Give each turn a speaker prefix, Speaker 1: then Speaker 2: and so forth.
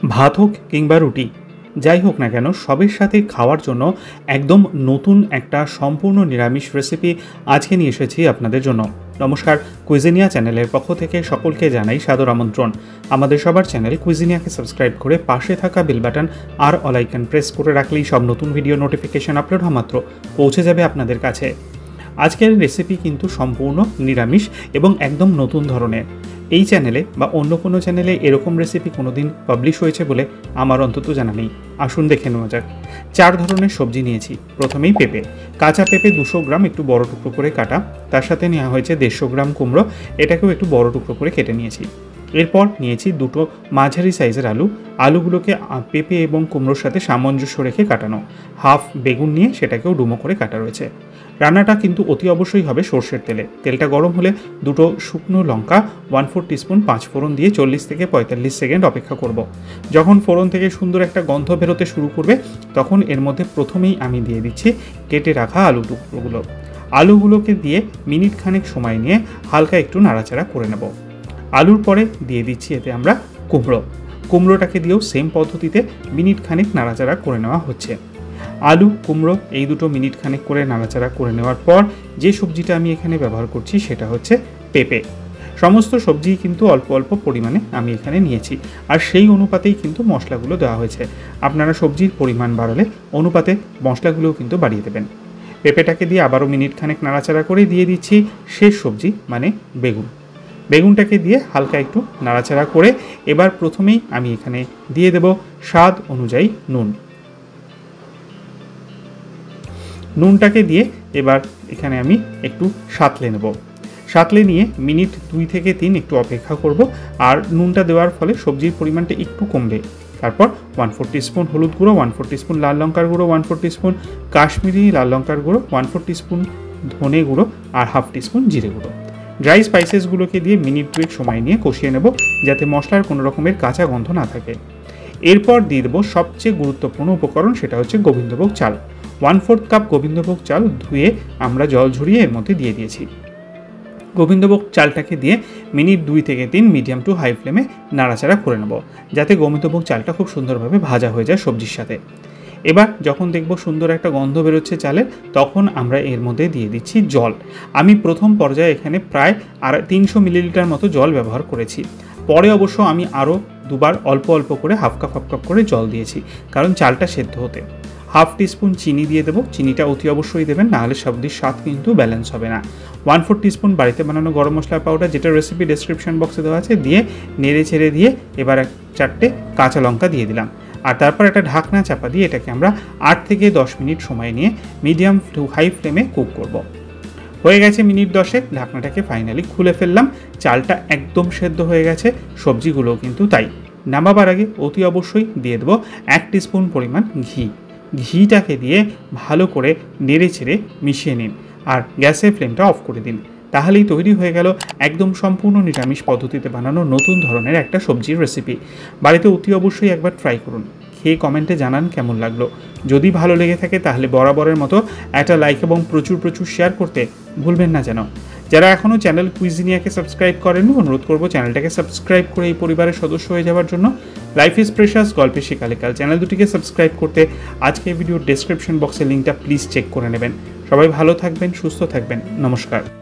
Speaker 1: ভাত হোক কিংবা রুটি, যাই হোক না কেন সবের সাথে খাওয়ার জন্য একদম নতুন একটা সম্পূর্ণ নিরামিষ রেসিপি আজকে নিয়ে এসেছি আপনাদের জন্য। নমস্কার, কুইজিনিয়া চ্যানেলের পক্ষ থেকে সকলকে জানাই সাদর আমন্ত্রণ। আমাদের সবার চ্যানেল কুইজিনিয়াকে সাবস্ক্রাইব করে পাশে থাকা বেল বাটন আর অল আইকন প্রেস করে রাখলেই সব নতুন ভিডিও নোটিফিকেশন আপলোড হওয়া মাত্র পৌঁছে যাবে আপনাদের কাছে। আজকের রেসিপি কিন্তু সম্পূর্ণ নিরামিষ এবং একদম নতুন ধরনের। এই চ্যানেলে বা অন্য কোনো চ্যানেলে এরকম রেসিপি কোনোদিন পাবলিশ হয়েছে বলে আমার অন্তত জানা নেই। আসুন দেখে নেওয়া যাক। 4 ধরনের সবজি নিয়েছি। প্রথমেই পেঁপে, কাঁচা পেঁপে 200 গ্রাম একটু বড় টুকরো করে কাটা, তার সাথে নেওয়া হয়েছে 150 গ্রাম কুমড়ো, এটাকেও একটু বড় টুকরো করে কেটে নিয়েছি। এরপর নিয়েছি 2টো মাঝারি সাইজের আলুগুলোকে পেঁপে এবং কুমড়োর সাথে সামঞ্জস্য রেখে কাটানো। হাফ বেগুন নিয়ে সেটাকেও ডুমো করে কাটা রয়েছে। রান্নাটা কিন্তু অতি অবশ্যই হবে সর্ষের তেলে। তেলটা গরম হলে 2টো শুকনো লঙ্কা 1/4 টিস্পুন 5 ফোড়ন দিয়ে 40 থেকে 45 সেকেন্ড অপেক্ষা করব। যখন ফোড়ন থেকে সুন্দর একটা গন্ধ বেরোতে শুরু করবে তখন এর মধ্যে প্রথমেই আমি দিয়ে দিচ্ছি কেটে রাখা আলু টুকরোগুলো। আলুগুলোকে দিয়ে মিনিট খানেক সময় নিয়ে হালকা একটু নাড়াচাড়া করে নেব। আলুর পরে দিয়ে দিচ্ছি এতে আমরা কুমড়োটাকে দিয়েও সেম পদ্ধতিতে মিনিট খানেক নাড়াচাড়া করে নেওয়া হচ্ছে। আলু কুমড়ো এই দুটো মিনিট খানেক করে নাড়াচাড়া করে নেওয়ার পর যে সবজিটা আমি এখানে ব্যবহার করছি সেটা হচ্ছে পেঁপে। সমস্ত সবজি কিন্তু অল্প অল্প পরিমাণে আমি এখানে নিয়েছি, আর সেই অনুপাতেই কিন্তু মশলাগুলো দেওয়া হয়েছে। আপনারা সবজির পরিমাণ বাড়ালে অনুপাতে মশলাগুলোও কিন্তু বাড়িয়ে দেবেন। পেঁপেটাকে দিয়ে আবারও মিনিট খানেক নাড়াচাড়া করে দিয়ে দিচ্ছি শেষ সবজি মানে বেগুনটাকে দিয়ে হালকা একটু নাড়াচাড়া করে এবার প্রথমেই আমি এখানে দিয়ে দেব স্বাদ অনুযায়ী নুনটাকে দিয়ে এবার এখানে আমি একটু সাঁতলে নিয়ে মিনিট 2 থেকে 3 একটু অপেক্ষা করব। আর নুনটা দেওয়ার ফলে সবজির পরিমাণটা একটু কমবে। তারপর 1/4 টিস্পুন হলুদ গুঁড়ো, 1/4 টিস্পুন লাল লঙ্কার গুঁড়ো, 1/4 টিস্পুন কাশ্মীরি লাল লঙ্কার গুঁড়ো, 1/4 টিস্পুন ধনে গুঁড়ো আর হাফ টিস্পুন জিরে গুঁড়ো। ড্রাই স্পাইসেসগুলোকে দিয়ে মিনিট 2 সময় নিয়ে কষিয়ে নেব যাতে মশলার কোনো রকমের কাঁচা গন্ধ না থাকে। এরপর দিয়ে দেবো সবচেয়ে গুরুত্বপূর্ণ উপকরণ, সেটা হচ্ছে গোবিন্দভোগ চাল। 1/4 কাপ গোবিন্দভোগ চাল ধুয়ে আমরা জল ঝরিয়ে এর মধ্যে দিয়ে দিয়েছি। গোবিন্দভোগ চালটাকে দিয়ে মিনিট 2 থেকে 3 মিডিয়াম টু হাই ফ্লেমে নাড়াচাড়া করে নেব যাতে গোবিন্দভোগ চালটা খুব সুন্দরভাবে ভাজা হয়ে যায় সবজির সাথে। এবার যখন দেখব সুন্দর একটা গন্ধ বেরোচ্ছে চালের, তখন আমরা এর মধ্যে দিয়ে দিচ্ছি জল। আমি প্রথম পর্যায়ে এখানে প্রায় 300 মিলিলিটার মতো জল ব্যবহার করেছি। পরে অবশ্য আমি আরও দুবার অল্প অল্প করে হাফ কাপ করে জল দিয়েছি, কারণ চালটা সেদ্ধ হতে। হাফ টিস্পুন চিনি দিয়ে দেবো। চিনিটা অতি অবশ্যই দেবেন, নাহলে সবজির স্বাদ কিন্তু ব্যালেন্স হবে না। 1/4 টিস্পুন বাড়িতে বানানো গরম মশলার পাউডার, যেটা রেসিপি ডেসক্রিপশন বক্সে দেওয়া আছে, দিয়ে নেড়ে ছেড়ে দিয়ে এবার 4টে কাঁচা লঙ্কা দিয়ে দিলাম। আর তারপর একটা ঢাকনা চাপা দিয়ে এটাকে আমরা 8 থেকে 10 মিনিট সময় নিয়ে মিডিয়াম টু হাই ফ্লেমে কুক করব। হয়ে গেছে মিনিট 10, ঢাকনাটাকে ফাইনালি খুলে ফেললাম। চালটা একদম সেদ্ধ হয়ে গেছে, সবজিগুলোও কিন্তু তাই। নামাবার আগে অতি অবশ্যই দিয়ে দেবো 1 টিস্পুন পরিমাণ ঘিটাকে দিয়ে ভালো করে নেড়ে ছেড়ে মিশিয়ে নিন আর গ্যাসের ফ্লেমটা অফ করে দিন। তাহলেই তৈরি হয়ে গেল একদম সম্পূর্ণ নিরামিষ পদ্ধতিতে বানানো নতুন ধরনের একটা সবজির রেসিপি। বাড়িতে অতি অবশ্যই একবার ট্রাই করুন, খেয়ে কমেন্টে জানান কেমন লাগলো। যদি ভালো লেগে থাকে তাহলে বরাবরের মতো একটা লাইক এবং প্রচুর শেয়ার করতে ভুলবেন না যেন। যারা এখনও চ্যানেল কুইজিনিয়াকে সাবস্ক্রাইব করেননি, অনুরোধ করবো চ্যানেলটাকে সাবস্ক্রাইব করে এই পরিবারের সদস্য হয়ে যাওয়ার জন্য। লাইফ ইজ প্রেশাস, গল্পে শিকালেকাল চ্যানেল দুটিকে সাবস্ক্রাইব করতে আজকের ভিডিওর ডেসক্রিপশন বক্সের লিঙ্কটা প্লিজ চেক করে নেবেন। সবাই ভালো থাকবেন, সুস্থ থাকবেন। নমস্কার।